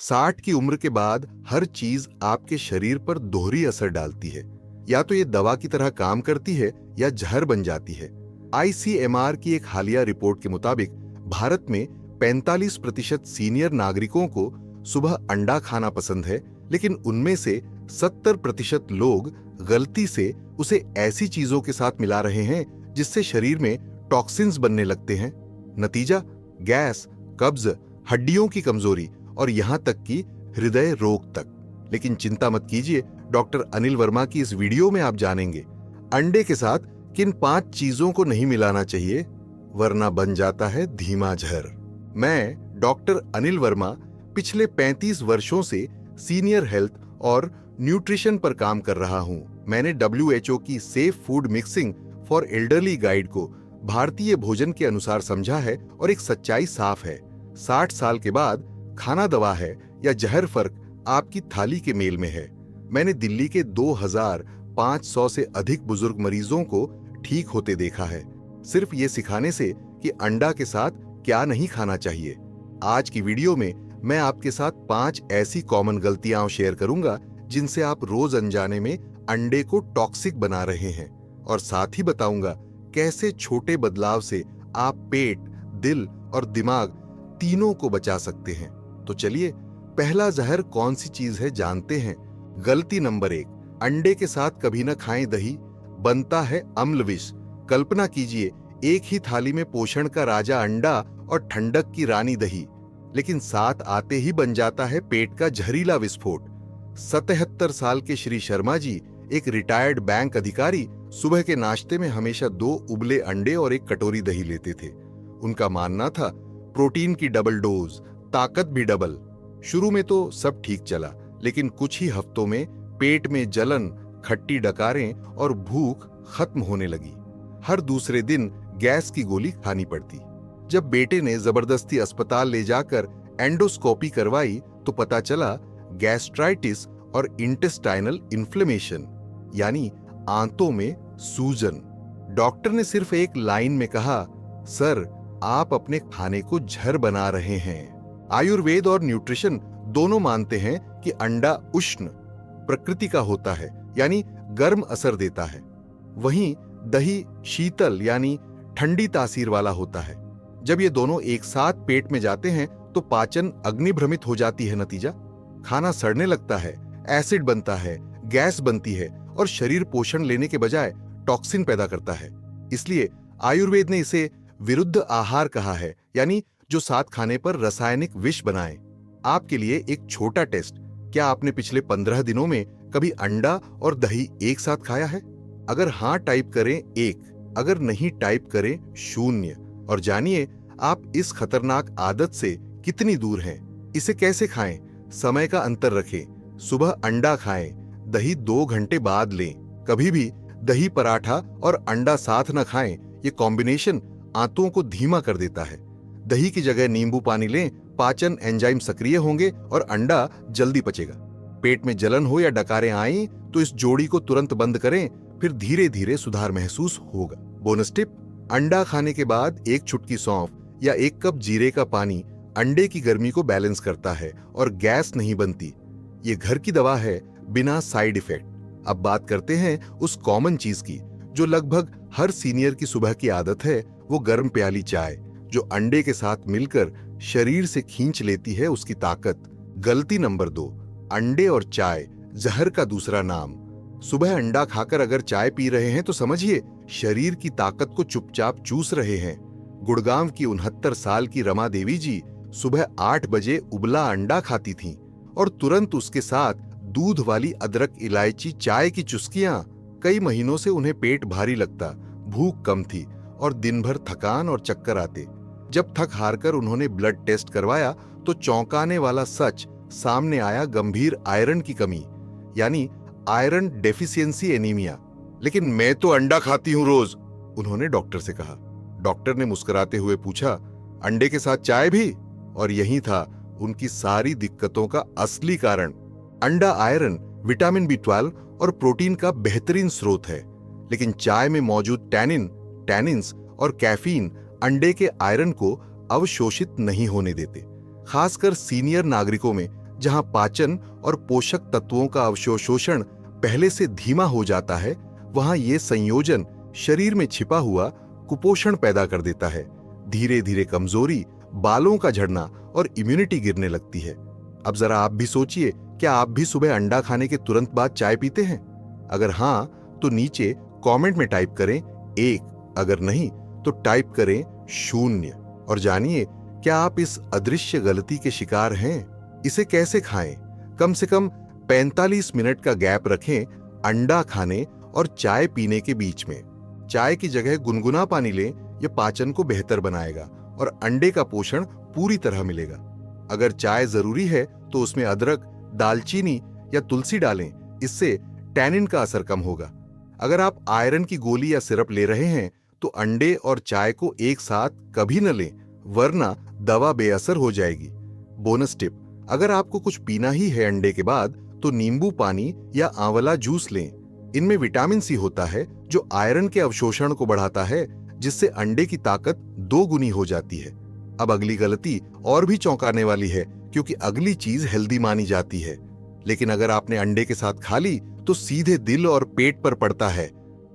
60 की उम्र के बाद हर चीज आपके शरीर पर दोहरी असर डालती है। या तो ये दवा की तरह काम करती है या जहर बन जाती है। ICMR की एक हालिया रिपोर्ट के मुताबिक भारत में 45% सीनियर नागरिकों को सुबह अंडा खाना पसंद है, लेकिन उनमें से 70% लोग गलती से उसे ऐसी चीजों के साथ मिला रहे हैं जिससे शरीर में टॉक्सिन्स बनने लगते हैं। नतीजा गैस, कब्ज, हड्डियों की कमजोरी और यहां तक कि हृदय रोग तक। लेकिन चिंता मत कीजिए, डॉक्टर अनिल वर्मा की इस वीडियो में आप जानेंगे अंडे के साथ किन 5 चीजों को नहीं मिलाना चाहिए, वरना बन जाता है धीमा जहर। मैं डॉक्टर अनिल वर्मा पिछले 35 वर्षों से सीनियर हेल्थ और न्यूट्रिशन पर काम कर रहा हूं। मैंने WHO की safe food mixing for elderly guide को भारतीय भोजन के अनुसार समझा है और एक सच्चाई साफ है, 60 साल के बाद खाना दवा है या जहर, फर्क आपकी थाली के मेल में है। मैंने दिल्ली के 2500 से अधिक बुजुर्ग मरीजों को ठीक होते देखा है, सिर्फ ये सिखाने से कि अंडा के साथ क्या नहीं खाना चाहिए। आज की वीडियो में मैं आपके साथ 5 ऐसी कॉमन गलतियां शेयर करूंगा जिनसे आप रोज अनजाने में अंडे को टॉक्सिक बना रहे हैं, और साथ ही बताऊंगा कैसे छोटे बदलाव से आप पेट, दिल और दिमाग तीनों को बचा सकते हैं। तो चलिए, पहला जहर कौन सी चीज है जानते हैं। गलती नंबर 1, अंडे के साथ कभी न खाएं दही, बनता है अम्ल विष। कल्पना कीजिए, एक ही थाली में पोषण का राजा अंडा और ठंडक की रानी दही, लेकिन साथ आते ही बन जाता है पेट का जहरीला विस्फोट। 77 साल के श्री शर्मा जी, एक रिटायर्ड बैंक अधिकारी, सुबह के नाश्ते में हमेशा 2 उबले अंडे और 1 कटोरी दही लेते थे। उनका मानना था प्रोटीन की डबल डोज, ताकत भी डबल। शुरू में तो सब ठीक चला, लेकिन कुछ ही हफ्तों में पेट में जलन, खट्टी डकारें और भूख खत्म होने लगी। हर दूसरे दिन गैस की गोली खानी पड़ती। जब बेटे ने जबरदस्ती अस्पताल ले जाकर एंडोस्कोपी करवाई तो पता चला गैस्ट्राइटिस और इंटेस्टाइनल इन्फ्लेमेशन, यानी आंतों में सूजन। डॉक्टर ने सिर्फ एक लाइन में कहा, सर आप अपने खाने को जहर बना रहे हैं। आयुर्वेद और न्यूट्रिशन दोनों मानते हैं कि अंडा उष्ण प्रकृति का होता है, यानी गर्म असर देता है। वहीं दही शीतल यानी ठंडी तासीर वाला होता है। जब ये दोनों एक साथ पेट में जाते हैं तो पाचन अग्निभ्रमित हो जाती है। नतीजा, खाना सड़ने लगता है, एसिड बनता है, गैस बनती है और शरीर पोषण लेने के बजाय टॉक्सिन पैदा करता है। इसलिए आयुर्वेद ने इसे विरुद्ध आहार कहा है, यानी जो साथ खाने पर रासायनिक विष बनाए। आपके लिए एक छोटा टेस्ट, क्या आपने पिछले 15 दिनों में कभी अंडा और दही एक साथ खाया है? अगर हां टाइप करें 1, अगर नहीं टाइप करें 0, और जानिए आप इस खतरनाक आदत से कितनी दूर हैं। इसे कैसे खाएं? समय का अंतर रखें। सुबह अंडा खाएं, दही 2 घंटे बाद लें। कभी भी दही पराठा और अंडा साथ न खाएं, ये कॉम्बिनेशन आंतों को धीमा कर देता है। दही की जगह नींबू पानी लें, पाचन एंजाइम सक्रिय होंगे और अंडा जल्दी पचेगा। पेट में जलन हो या डकारें आए तो इस जोड़ी को तुरंत बंद करें, फिर धीरे धीरे सुधार महसूस होगा। बोनस टिप, अंडा खाने के बाद 1 चुटकी सौंफ या 1 कप जीरे का पानी अंडे की गर्मी को बैलेंस करता है और गैस नहीं बनती। ये घर की दवा है, बिना साइड इफेक्ट। अब बात करते हैं उस कॉमन चीज की जो लगभग हर सीनियर की सुबह की आदत है, वो गर्म प्याली चाय, जो अंडे के साथ मिलकर शरीर से खींच लेती है उसकी ताकत। गलती नंबर 2, अंडे और चाय जहर का दूसरा नाम। सुबह अंडा खाकर अगर चाय पी रहे हैं तो समझिए शरीर की ताकत को चुपचाप चूस रहे हैं। गुड़गांव की 69 साल की रमा देवी जी सुबह 8 बजे उबला अंडा खाती थीं और तुरंत उसके साथ दूध वाली अदरक इलायची चाय की चुस्कियां। कई महीनों से उन्हें पेट भारी लगता, भूख कम थी और दिन भर थकान और चक्कर आते। जब थक हारकर उन्होंने ब्लड टेस्ट करवाया तो चौंकाने वाला सच सामने आया, गंभीर आयरन की कमी, यानी आयरन डेफिशिएंसी एनीमिया। लेकिन मैं तो अंडा खाती हूं रोज, उन्होंने डॉक्टर से कहा। डॉक्टर ने मुस्कुराते हुए पूछा, अंडे के साथ चाय भी? और यही था उनकी सारी दिक्कतों का असली कारण। अंडा आयरन, विटामिन B12 और प्रोटीन का बेहतरीन स्रोत है, लेकिन चाय में मौजूद टैनिन्स और कैफीन अंडे के आयरन को अवशोषित नहीं होने देते। खासकर सीनियर नागरिकों में जहां पाचन और पोषक तत्वों का अवशोषण पहले से धीमा हो जाता है, वहां ये संयोजन शरीर में छिपा हुआ कुपोषण पैदा कर देता है। धीरे धीरे कमजोरी, बालों का झड़ना और इम्यूनिटी गिरने लगती है। अब जरा आप भी सोचिए, क्या आप भी सुबह अंडा खाने के तुरंत बाद चाय पीते हैं? अगर हां, तो नीचे कमेंट में टाइप करें 1, अगर नहीं तो टाइप करें 0। और जानिए, क्या आप इस अदृश्य गलती के शिकार हैं? इसे कैसे खाएं? कम से कम 45 मिनट का गैप रखें अंडा खाने और चाय पीने के बीच में। चाय की जगह गुनगुना पानी लें, यह पाचन को बेहतर बनाएगा और अंडे का पोषण पूरी तरह मिलेगा। अगर चाय जरूरी है तो उसमें अदरक, दालचीनी या तुलसी डालें, इससे टैनिन का असर कम होगा। अगर आप आयरन की गोली या सिरप ले रहे हैं तो अंडे और चाय को एक साथ कभी न लें, वरना दवा बेअसर हो जाएगी। बोनस टिप, अगर आपको कुछ पीना ही है अंडे के बाद तो नींबू पानी या आंवला जूस लें। इनमें विटामिन सी होता है जो आयरन के अवशोषण को बढ़ाता है, जिससे अंडे की ताकत 2 गुनी हो जाती है। अब अगली गलती और भी चौंकाने वाली है, क्योंकि अगली चीज हेल्दी मानी जाती है, लेकिन अगर आपने अंडे के साथ खा ली तो सीधे दिल और पेट पर पड़ता है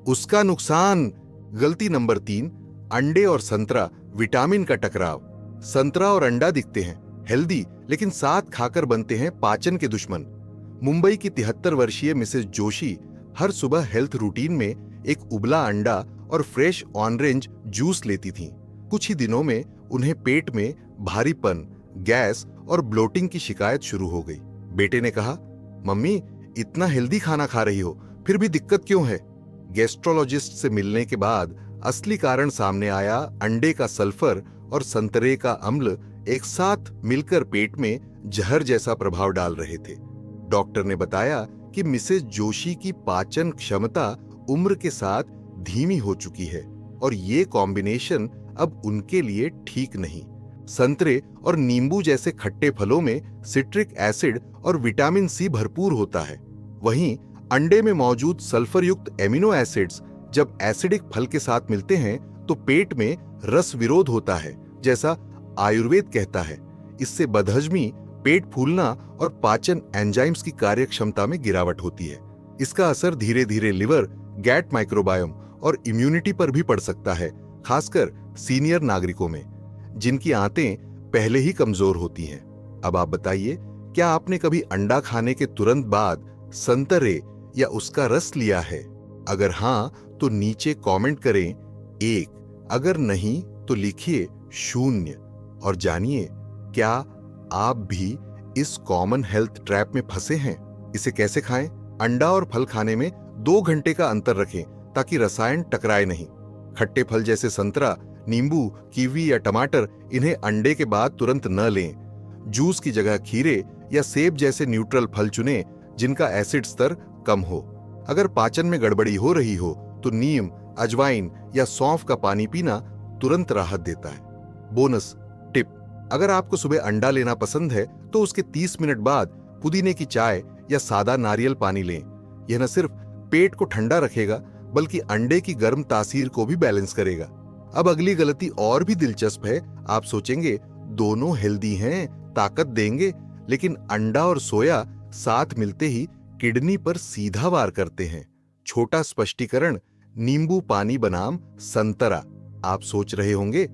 उसका नुकसान। गलती नंबर 3, अंडे और संतरा विटामिन का टकराव। संतरा और अंडा दिखते हैं हेल्दी, लेकिन साथ खाकर बनते हैं पाचन के दुश्मन। मुंबई की 73 वर्षीय मिसेस जोशी हर सुबह हेल्थ रूटीन में एक उबला अंडा और फ्रेश ऑरेंज जूस लेती थीं। कुछ ही दिनों में उन्हें पेट में भारीपन, गैस और ब्लोटिंग की शिकायत शुरू हो गई। बेटे ने कहा, मम्मी इतना हेल्दी खाना खा रही हो, फिर भी दिक्कत क्यों है? गैस्ट्रोलॉजिस्ट से मिलने के बाद असली कारण सामने आया। अंडे का सल्फर और संतरे का अम्ल एक साथ मिलकर पेट में जहर जैसा प्रभाव डाल रहे थे। डॉक्टर ने बताया कि मिसेस जोशी की पाचन क्षमता उम्र के साथ धीमी हो चुकी है और ये कॉम्बिनेशन अब उनके लिए ठीक नहीं। संतरे और नींबू जैसे खट्टे फलों में सिट्रिक एसिड और विटामिन सी भरपूर होता है। वहीं अंडे में मौजूद सल्फर युक्त एमिनो एसिड्स जब एसिडिक फल के साथ मिलते हैं तो पेट में रस विरोध होता है, जैसा आयुर्वेद कहता है। इससे बदहजमी, पेट फूलना और पाचन एंजाइम्स की कार्यक्षमता में गिरावट होती है। इसका असर धीरे धीरे लिवर, गैट माइक्रोबायोम और इम्यूनिटी पर भी पड़ सकता है, खासकर सीनियर नागरिकों में जिनकी आंतें पहले ही कमजोर होती हैं। अब आप बताइए, क्या आपने कभी अंडा खाने के तुरंत बाद संतरे या उसका रस लिया है? अगर हां, तो नीचे कमेंट करें 1, अगर नहीं तो लिखिए 0। और जानिए, क्या आप भी इस कॉमन हेल्थ ट्रैप में फंसे हैं? इसे कैसे खाएं? अंडा और फल खाने में 2 घंटे का अंतर रखें ताकि रसायन टकराए नहीं। खट्टे फल जैसे संतरा, नींबू, कीवी या टमाटर, इन्हें अंडे के बाद तुरंत न लें। जूस की जगह खीरे या सेब जैसे न्यूट्रल फल चुनें जिनका एसिड स्तर कम हो। अगर पाचन में गड़बड़ी हो रही हो तो नीम, अजवाइन या सौंफ का पानी पीना तुरंत राहत देता है। बोनस टिप, अगर आपको सुबह अंडा लेना पसंद है तो उसके 30 मिनट बाद पुदीने की चाय या सादा नारियल पानी लें। यह न सिर्फ पेट को ठंडा रखेगा बल्कि अंडे की गर्म तासीर को भी बैलेंस करेगा। अब अगली गलती और भी दिलचस्प है। आप सोचेंगे दोनों हेल्दी हैं, ताकत देंगे, लेकिन अंडा और सोया साथ मिलते ही किडनी पर सीधा वार करते हैं। छोटा स्पष्टीकरण, नींबू पानी बनाम संतरा। आप सोच रहे होंगे,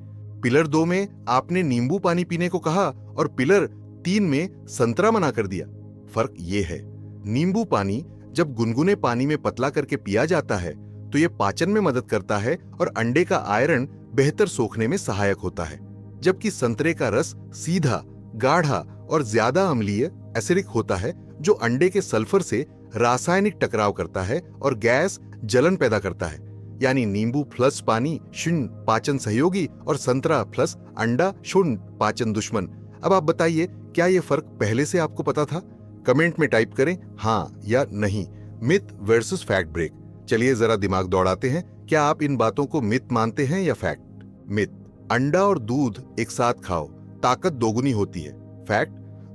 पिलर 2 में आपने नींबू पानी पीने को कहा और पिलर 3 में संतरा मना कर दिया। फर्क ये है, नींबू पानी जब गुनगुने पानी में पतला करके पिया जाता है तो यह पाचन में मदद करता है और अंडे का आयरन बेहतर सोखने में सहायक होता है, जबकि संतरे का रस सीधा, गाढ़ा और ज्यादा अम्लीय एसिडिक होता है, जो अंडे के सल्फर से रासायनिक टकराव करता है और गैस, जलन पैदा करता है। यानी नींबू प्लस पानी 0 पाचन सहयोगी और संतरा प्लस अंडा 0 पाचन दुश्मन। अब आप बताइए, क्या यह फर्क पहले से आपको पता था? कमेंट में टाइप करें हां या नहीं। Myth versus fact break. चलिए जरा दिमाग दौड़ाते हैं। क्या आप इन बातों को मिथ मानते हैं या फैक्ट? मिथ, अंडा और दूध एक साथ खाओ, ताकत 2 गुनी होती है। फैक्ट,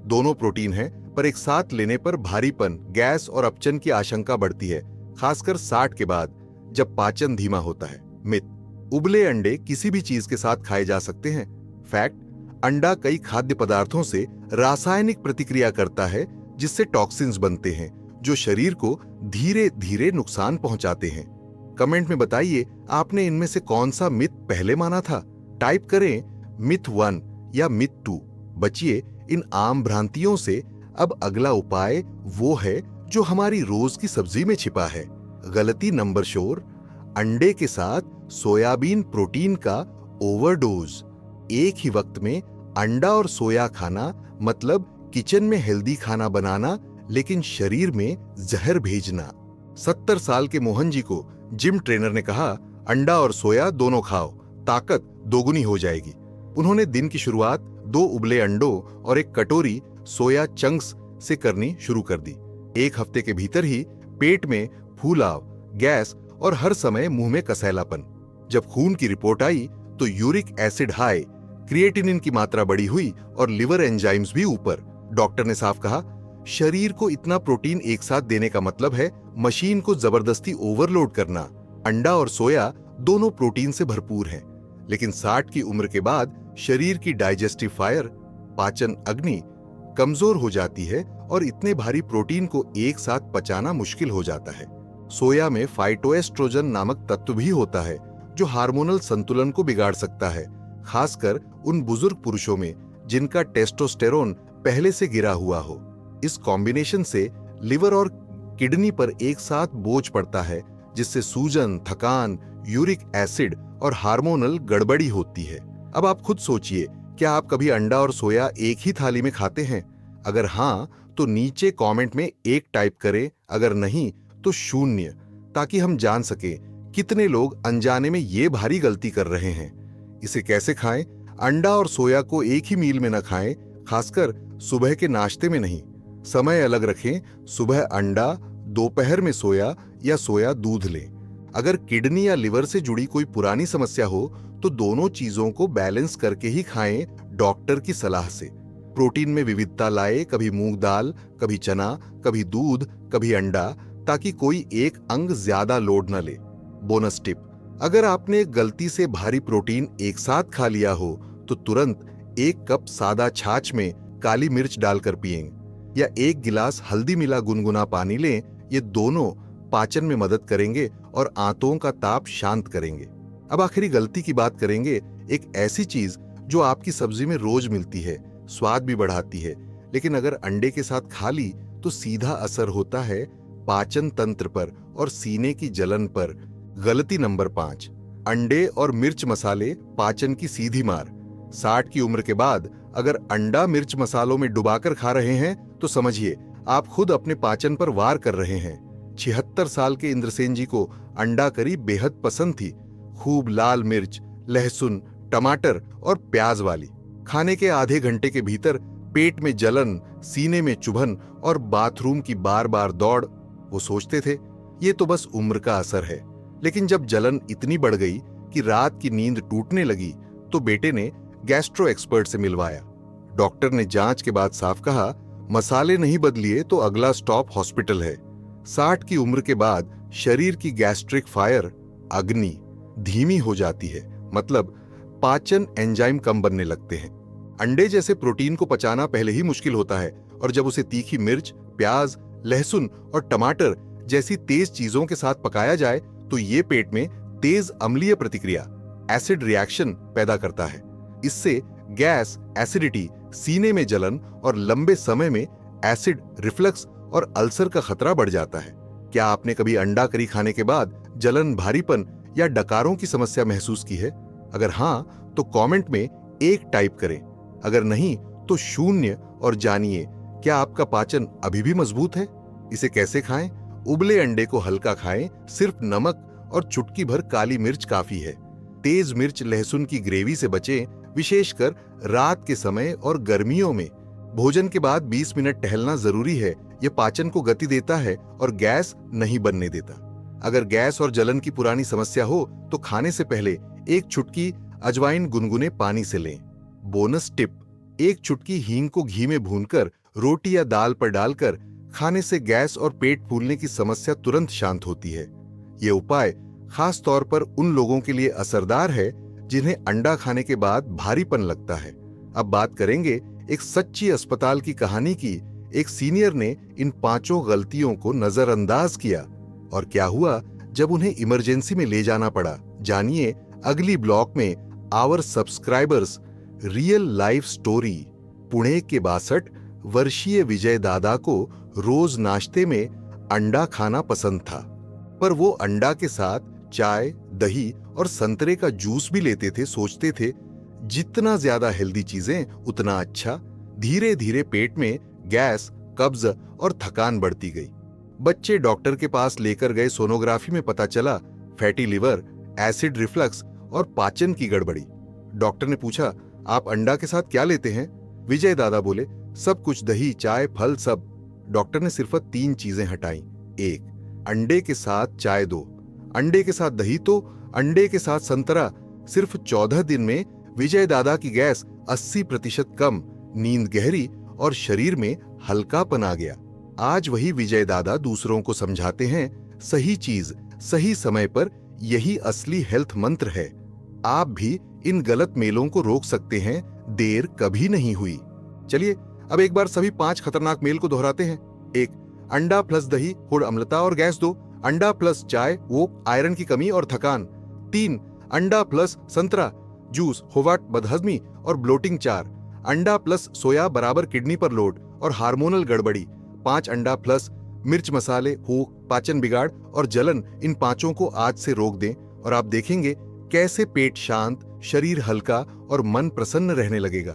दोनों प्रोटीन हैं पर एक साथ लेने पर भारीपन, गैस और अपचन की आशंका बढ़ती है, खासकर 60 के बाद जब पाचन धीमा होता है। मिथ, उबले अंडे किसी भी चीज के साथ खाए जा सकते हैं। फैक्ट, अंडा कई खाद्य पदार्थों से रासायनिक प्रतिक्रिया करता है जिससे टॉक्सिन्स बनते हैं जो शरीर को धीरे धीरे नुकसान पहुंचाते हैं। कमेंट में बताइए आपने इनमें से कौन सा मिथ पहले माना था। टाइप करें मिथ 1 या मिथ 2। बचिए इन आम भ्रांतियों से। अब अगला उपाय वो है जो हमारी रोज की सब्जी में छिपा है। गलती नंबर 4, अंडे के साथ सोयाबीन प्रोटीन का ओवरडोज। एक ही वक्त में अंडा और सोया खाना मतलब किचन में हेल्दी खाना बनाना लेकिन शरीर में जहर भेजना। 70 साल के मोहन जी को जिम ट्रेनर ने कहा अंडा और सोया दोनों खाओ, ताकत दोगुनी हो जाएगी। उन्होंने दिन की शुरुआत 2 उबले अंडों और एक कटोरी सोया चंक्स से करनी शुरू कर दी। 1 हफ्ते के भीतर ही पेट में फूलाव, गैस और हर समय मुंह में कसैलापन। जब खून की रिपोर्ट आई तो यूरिक एसिड हाई, क्रिएटिनिन की मात्रा बढ़ी हुई और लिवर एंजाइम्स भी ऊपर। डॉक्टर ने साफ कहा शरीर को इतना प्रोटीन एक साथ देने का मतलब है मशीन को जबरदस्ती ओवरलोड करना। अंडा और सोया दोनों प्रोटीन से भरपूर हैं, लेकिन 60 की उम्र के बाद शरीर की डाइजेस्टिव फायर, पाचन अग्नि कमजोर हो जाती है और इतने भारी प्रोटीन को एक साथ पचाना मुश्किल हो जाता है। सोया में फाइटोएस्ट्रोजन नामक तत्व भी होता है जो हार्मोनल संतुलन को बिगाड़ सकता है, खासकर उन बुजुर्ग पुरुषों में जिनका टेस्टोस्टेरोन पहले से गिरा हुआ हो। इस कॉम्बिनेशन से लिवर और किडनी पर एक साथ बोझ पड़ता है जिससे सूजन, थकान, यूरिक एसिड और हार्मोनल गड़बड़ी होती है। अब आप खुद सोचिए, क्या आप कभी अंडा और सोया एक ही थाली में खाते हैं? अगर हाँ तो नीचे कमेंट में 1 टाइप करें, अगर नहीं तो 0, ताकि हम जान सके कितने लोग अनजाने में ये भारी गलती कर रहे हैं। इसे कैसे खाएं? अंडा और सोया को एक ही मील में न खाएं, खासकर सुबह के नाश्ते में नहीं। समय अलग रखें, सुबह अंडा, दोपहर में सोया या सोया दूध लें। अगर किडनी या लिवर से जुड़ी कोई पुरानी समस्या हो तो दोनों चीजों को बैलेंस करके ही खाएं, डॉक्टर की सलाह से। प्रोटीन में विविधता लाए, कभी मूंग दाल, कभी चना, कभी दूध, कभी अंडा, ताकि कोई एक अंग ज्यादा लोड न ले। बोनस टिप, अगर आपने गलती से भारी प्रोटीन एक साथ खा लिया हो तो तुरंत 1 कप सादा छाछ में काली मिर्च डालकर पिएं या 1 गिलास हल्दी मिला गुनगुना पानी लें। ये दोनों पाचन में मदद करेंगे और आंतों का ताप शांत करेंगे। अब आखिरी गलती की बात करेंगे, एक ऐसी चीज जो आपकी सब्जी में रोज मिलती है, स्वाद भी बढ़ाती है, लेकिन अगर अंडे के साथ खा ली तो सीधा असर होता है पाचन तंत्र पर और सीने की जलन पर। गलती नंबर 5, अंडे और मिर्च मसाले पाचन की सीधी मार। 60 की उम्र के बाद अगर अंडा मिर्च मसालों में डुबाकर खा रहे हैं तो समझिए आप खुद अपने पाचन पर वार कर रहे हैं। 76 साल के इंद्रसेन जी को अंडा करी बेहद पसंद थी, खूब लाल मिर्च, लहसुन, टमाटर और प्याज वाली। खाने के आधे घंटे के भीतर पेट में जलन, सीने में चुभन और बाथरूम की बार बार दौड़। वो सोचते थे ये तो बस उम्र का असर है, लेकिन जब जलन इतनी बढ़ गई कि रात की नींद टूटने लगी तो बेटे ने गैस्ट्रो एक्सपर्ट से मिलवाया। डॉक्टर ने जांच के बाद साफ कहा मसाले नहीं बदलिए तो अगला स्टॉप हॉस्पिटल है। 60 की उम्र के बाद शरीर की गैस्ट्रिक फायर, अग्नि धीमी हो जाती है, मतलब पाचन एंजाइम कम बनने लगते हैं। अंडे जैसे प्रोटीन को पचाना पहले ही मुश्किल होता है और जब उसे तीखी मिर्च, प्याज, लहसुन और टमाटर जैसी तेज चीजों के साथ पकाया जाए तो ये पेट में तेज अम्लीय प्रतिक्रिया, एसिड रिएक्शन पैदा करता है। इससे गैस, एसिडिटी, सीने में जलन और लंबे समय में एसिड रिफ्लक्स और अल्सर का खतरा बढ़ जाता है। क्या आपने कभी अंडा करी खाने के बाद जलन, भारीपन या डकारों की समस्या महसूस की है? अगर हाँ तो कमेंट में 1 टाइप करें, अगर नहीं तो 0 और जानिए क्या आपका पाचन अभी भी मजबूत है। इसे कैसे खाएं? उबले अंडे को हल्का खाएं, सिर्फ नमक और चुटकी भर काली मिर्च काफी है। तेज मिर्च, लहसुन की ग्रेवी से बचें, विशेषकर रात के समय और गर्मियों में। भोजन के बाद 20 मिनट टहलना जरूरी है, यह पाचन को गति देता है और गैस नहीं बनने देता। अगर गैस और जलन की पुरानी समस्या हो तो खाने से पहले 1 चुटकी अजवाइन गुनगुने पानी से लें। बोनस टिप, 1 चुटकी हींग को घी में भूनकर रोटी या दाल पर डालकर खाने से गैस और पेट फूलने की समस्या तुरंत शांत होती है। ये उपाय खास तौर पर उन लोगों के लिए असरदार है जिन्हें अंडा खाने के बाद भारीपन लगता है। अब बात करेंगे एक सच्ची अस्पताल की कहानी की। एक सीनियर ने इन 5 गलतियों को नजरअंदाज किया और क्या हुआ जब उन्हें इमरजेंसी में ले जाना पड़ा। जानिए अगली ब्लॉक में our subscribers real life story. Pune के 62 वर्षीय विजय दादा को रोज नाश्ते में अंडा खाना पसंद था, पर वो अंडा के साथ चाय, दही और संतरे का जूस भी लेते थे। सोचते थे जितना ज्यादा हेल्दी चीजें उतना अच्छा। धीरे धीरे पेट में गैस, कब्ज और थकान बढ़ती गई। बच्चे डॉक्टर के पास लेकर गए। सोनोग्राफी में पता चला फैटी लिवर, एसिड रिफ्लक्स और पाचन की गड़बड़ी। डॉक्टर ने पूछा, आप अंडा के साथ क्या लेते हैं? विजय दादा बोले, सब कुछ, दही, चाय, फल, सब। डॉक्टर ने सिर्फ 3 चीजें हटाई। 1, अंडे के साथ चाय दो, अंडे के साथ दही तो, अंडे के साथ संतरा। सिर्फ 14 दिन में विजय दादा की गैस 80% कम, नींद गहरी और शरीर में हल्कापन आ गया। आज वही विजय दादा दूसरों को समझाते हैं, सही चीज सही समय पर, यही असली हेल्थ मंत्र है। आप भी इन गलत मेलों को रोक सकते हैं, देर कभी नहीं हुई। चलिए अब एक बार सभी 5 खतरनाक मेल को दोहराते हैं। 1, अंडा प्लस दही होड़ अम्लता और गैस दो। अंडा प्लस चाय वो आयरन की कमी और थकान। 3, अंडा प्लस संतरा जूस होवाट बदहजमी और ब्लोटिंग। 4, अंडा प्लस सोया बराबर किडनी पर लोड और हार्मोनल गड़बड़ी। 5, अंडा प्लस मिर्च मसाले, भूख, पाचन बिगाड़ और जलन। इन 5 को आज से रोक दें और आप देखेंगे कैसे पेट शांत, शरीर हल्का और मन प्रसन्न रहने लगेगा।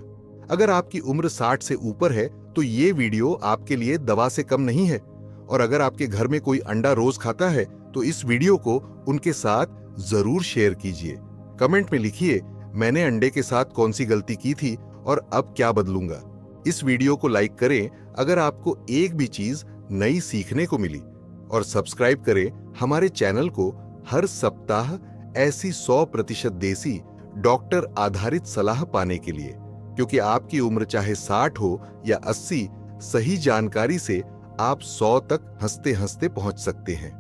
अगर आपकी उम्र 60 से ऊपर है तो ये वीडियो आपके लिए दवा से कम नहीं है। और अगर आपके घर में कोई अंडा रोज खाता है तो इस वीडियो को उनके साथ जरूर शेयर कीजिए। कमेंट में लिखिए, मैंने अंडे के साथ कौन सी गलती की थी और अब क्या बदलूंगा। इस वीडियो को लाइक करें अगर आपको एक भी चीज नई सीखने को मिली, और सब्सक्राइब करें हमारे चैनल को हर सप्ताह ऐसी 100% देसी डॉक्टर आधारित सलाह पाने के लिए। क्योंकि आपकी उम्र चाहे 60 हो या 80, सही जानकारी से आप 100 तक हंसते हंसते पहुंच सकते हैं।